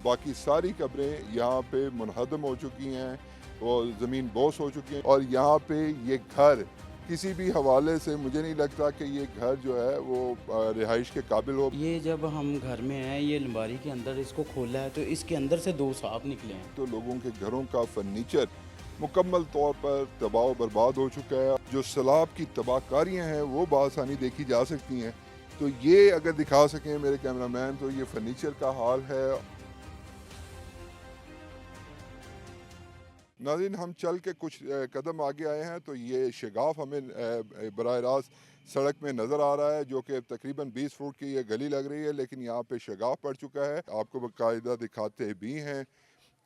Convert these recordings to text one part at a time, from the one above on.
बाकी सारी कब्रें यहाँ पे मुनहदम हो चुकी हैं, वो ज़मीन बोस हो चुकी है और यहाँ पे ये घर किसी भी हवाले से मुझे नहीं लगता कि ये घर जो है वो रिहाइश के काबिल हो। ये जब हम घर में हैं, ये अलमारी के अंदर इसको खोला है तो इसके अंदर से दो सांप निकले हैं। तो लोगों के घरों का फर्नीचर मुकम्मल तौर पर तबाह बर्बाद हो चुका है। जो सैलाब की तबाहकारियाँ हैं वो बआसानी देखी जा सकती हैं। तो ये अगर दिखा सकें मेरे कैमरामैन तो ये फर्नीचर का हाल है। नाज़रीन, हम चल के कुछ कदम आगे आए हैं तो ये शगाफ हमें बराह रास्त सड़क में नज़र आ रहा है, जो कि तकरीबन 20 फुट की ये गली लग रही है, लेकिन यहाँ पे शगाफ पड़ चुका है। आपको बाकायदा दिखाते भी हैं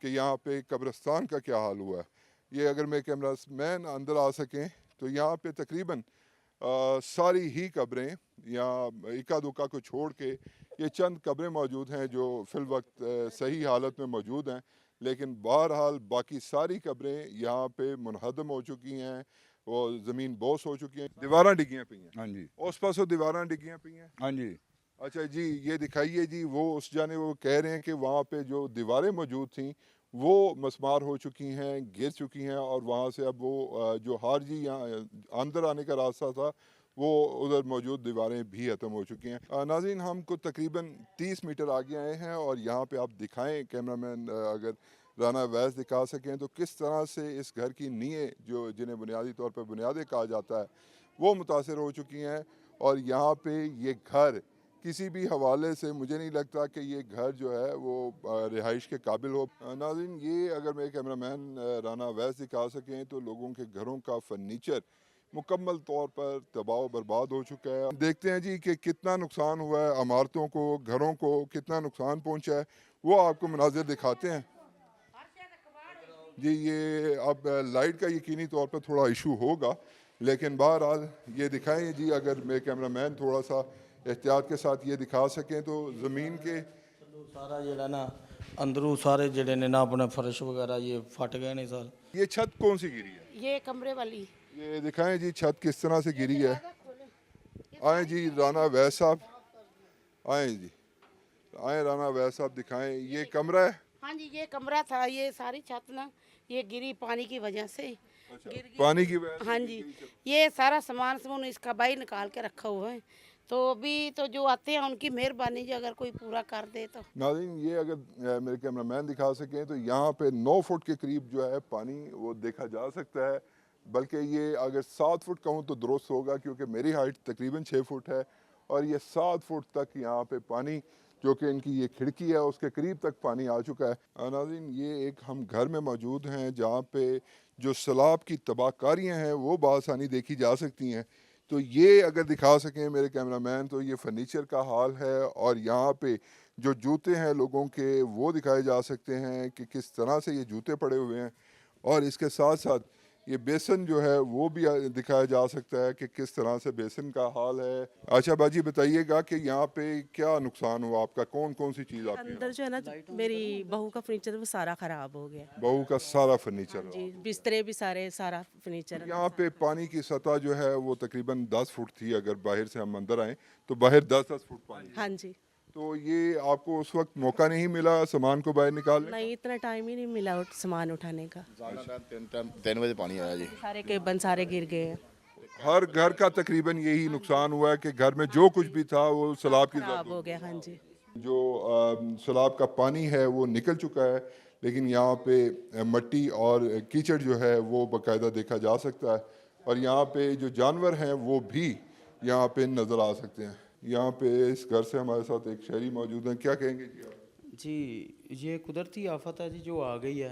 कि यहाँ पे कब्रिस्तान का क्या हाल हुआ है। ये अगर मेरे कैमरा मैन अंदर आ सकें तो यहाँ पे तकरीबन सारी ही कब्रें या इक्का दुक्का को छोड़ के ये चंद कब्रें मौजूद हैं जो फिल वक्त सही हालत में मौजूद हैं, लेकिन बहरहाल बाकी सारी कब्रें यहाँ पे मुनहदम हो चुकी हैं, वो ज़मीन बोस हो चुकी हैं, दीवारां डिगियाँ पई हैं। हाँ जी, उस पासों दीवारां डिगियाँ पई हैं। हाँ जी। अच्छा जी, ये दिखाइए जी, वो उस जाने वो कह रहे हैं कि वहाँ पे जो दीवारें मौजूद थीं वो मस्मार हो चुकी हैं, गिर चुकी हैं और वहाँ से अब वो जो हारजी यहाँ अंदर आने का रास्ता था वो उधर मौजूद दीवारें भी ख़त्म हो चुकी हैं। नाज़रीन, हमको तकरीबन 30 मीटर आगे आए हैं और यहाँ पे आप दिखाएं कैमरामैन, अगर राना वैस दिखा सकें तो किस तरह से इस घर की नींवें जो जिन्हें बुनियादी तौर पर बुनियादें कहा जाता है वो मुतासर हो चुकी हैं और यहाँ पे ये घर किसी भी हवाले से मुझे नहीं लगता कि ये घर जो है वो रिहाइश के काबिल हो। नाज़रीन, ये अगर मेरे कैमरामैन राना वैस दिखा सकें तो लोगों के घरों का फर्नीचर मुकम्मल तौर पर तबाह बर्बाद हो चुका है। देखते हैं जी कि कितना नुकसान हुआ है, इमारतों को, घरों को कितना नुकसान पहुंचा है, वो आपको मनाजिर दिखाते हैं जी। ये अब लाइट का यकीनी तौर पर थोड़ा इशू होगा, लेकिन बहरहाल ये दिखाएं जी, अगर मेरे कैमरामैन थोड़ा सा एहतियात के साथ ये दिखा सकें तो ज़मीन के सारा जड़ा ना अंदरों सारे जड़े ने ना अपने फर्श वगैरह ये फट गए ने सर। ये छत कौन सी गिरी है, ये कमरे वाली। ये दिखाएं जी छत किस तरह से गिरी है। आए जी राना वैस साहब, आए जी, आए राना वैस साहब दिखाएं, ये कमरा है। हाँ जी, ये कमरा था, ये सारी छत ना ये गिरी पानी की वजह से। अच्छा, गिर गई। पानी की वजह से हाँ गिरी जी, छत। ये सारा सामान इसका भाई निकाल के रखा हुआ है। तो अभी तो जो आते हैं उनकी मेहरबानी जी, अगर कोई पूरा कर दे तो। नाज़रीन, ये अगर मेरे कैमरामैन दिखा सकें तो यहाँ पे 9 फुट के करीब जो है पानी वो देखा जा सकता है, बल्कि ये अगर 7 फुट कहूँ तो दुरुस्त होगा, क्योंकि मेरी हाइट तकरीबन 6 फुट है और ये 7 फुट तक यहाँ पे पानी, जो कि इनकी ये खिड़की है उसके करीब तक पानी आ चुका है। नाज़रीन, ये एक हम घर में मौजूद हैं जहाँ पे जो सैलाब की तबाहकारियाँ हैं वो बआसानी देखी जा सकती हैं। तो ये अगर दिखा सकें मेरे कैमरामैन तो ये फर्नीचर का हाल है और यहाँ पे जो जूते हैं लोगों के वो दिखाए जा सकते हैं कि किस तरह से ये जूते पड़े हुए हैं और इसके साथ साथ ये बेसन जो है वो भी दिखाया जा सकता है कि किस तरह से बेसन का हाल है। अच्छा बाजी, बताइएगा कि यहाँ पे क्या नुकसान हुआ आपका, कौन कौन सी चीज़ आपकी अंदर जो है ना, मेरी बहू का फर्नीचर वो सारा खराब हो गया। बहू का सारा फर्नीचर। जी, बिस्तरे भी सारा फर्नीचर। यहाँ पे पानी की सतह जो है वो तकरीबन 10 फुट थी, अगर बाहर से हम अंदर आए तो बाहर 10-10 फुट पानी है। हाँ जी, तो ये आपको उस वक्त मौका नहीं मिला सामान को बाहर निकालने? नहीं इतना टाइम ही नहीं मिला सामान उठाने का। तीन बजे पानी आया जी। सारे केबल सारे गिर गए हैं, हर घर का तकरीबन यही नुकसान हुआ है कि घर में जो कुछ भी था वो सैलाब की खराब हो गया। हाँ जी, जो सैलाब का पानी है वो निकल चुका है, लेकिन यहाँ पे मट्टी और कीचड़ जो है वो बाकायदा देखा जा सकता है और यहाँ पे जो जानवर हैं वो भी यहाँ पे नज़र आ सकते हैं। यहाँ पे इस घर से हमारे साथ एक शहरी मौजूद हैं, क्या कहेंगे जी आप? जी, ये कुदरती आफत है जी जो आ गई है।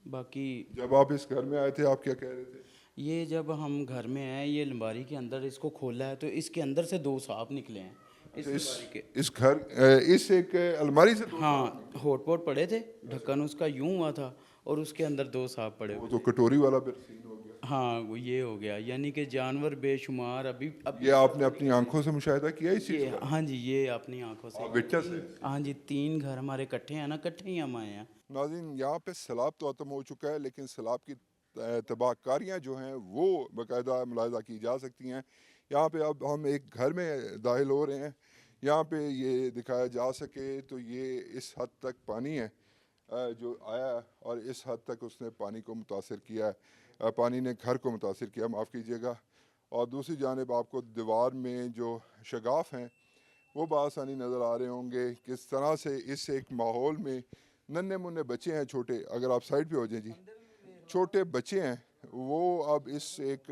बाकी जब आप इस घर में आए थे आप क्या कह रहे थे? ये जब हम घर में हैं, ये अलमारी के अंदर इसको खोला है तो इसके अंदर से दो सांप निकले हैं इस अलमारी के। इस घर इस एक अलमारी से हाँ, हॉटपॉट पड़े थे, ढक्कन उसका यूं हुआ था और उसके अंदर दो सांप पड़े वो हुए। तो कटोरी वाला फिर सीन हो गया। हाँ, वो ये हो गया, यानी कि जानवर बेशुमार अभी ये आपने अपनी आंखों से मुशाहिदा किया इस चीज़ ये का? हाँ जी, ये अपनी आंखों से। विटनेस है। हाँ जी, 3 घर हमारे इकट्ठे हैं ना, इकट्ठे ही हम आए हैं। नाज़रीन, यहाँ पे सैलाब तो ख़त्म हो चुका है, लेकिन सैलाब की तबाहकारियाँ जो हैं वो बाकायदा मुलाहिज़ा की जा सकती हैं। यहाँ पे अब हम एक घर में दाखिल हो रहे हैं, यहाँ पे ये दिखाया जा सके तो ये इस हद तक पानी है जो आया और इस हद तक उसने पानी को मुतासर किया है, पानी ने घर को मुतासर किया, माफ़ कीजिएगा। और दूसरी जानिब आपको दीवार में जो शगाफ हैं वो बआसानी नज़र आ रहे होंगे। किस तरह से इस एक माहौल में नन्हे मुन्ने बच्चे हैं छोटे, अगर आप साइड पे हो जाएं जी, छोटे बच्चे हैं, वो अब इस एक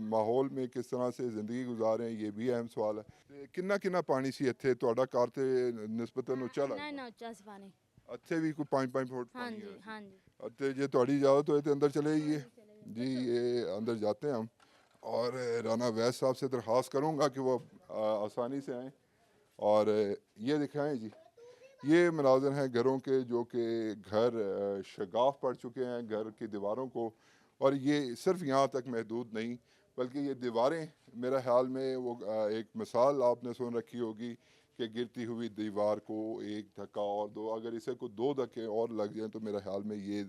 माहौल में किस तरह से ज़िंदगी गुजार रहे हैं, ये भी अहम सवाल है। किन्ना किन्ना पानी सी इत्थे तुहाडा घर ते निस्बतन उच्चा ना लगदा, ना उच्चा सी पानी। ਇੱਥੇ ਵੀ ਕੋਈ 5-5 फुट हाँ पानी जी है। हाँ जी। तो ये थोड़ी इजाज़त हो तो अंदर चले जाइए जी, ये अंदर जाते हैं हम। और राना वैद साहब से दरख्वास्त करूँगा कि वो आसानी से आएँ और ये दिखाएं जी, ये मनाज़र हैं घरों के जो कि घर शगाफ पड़ चुके हैं घर की दीवारों को। और ये सिर्फ यहाँ तक महदूद नहीं बल्कि ये दीवारें, मेरा ख्याल में वो एक मिसाल आपने सुन रखी होगी कि गिरती हुई दीवार को एक धक्का और दो, अगर इसे को 2 धक्के और लग जाएं तो मेरा ख्याल में ये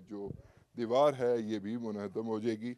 जो दीवार है ये भी मुनहदम हो जाएगी।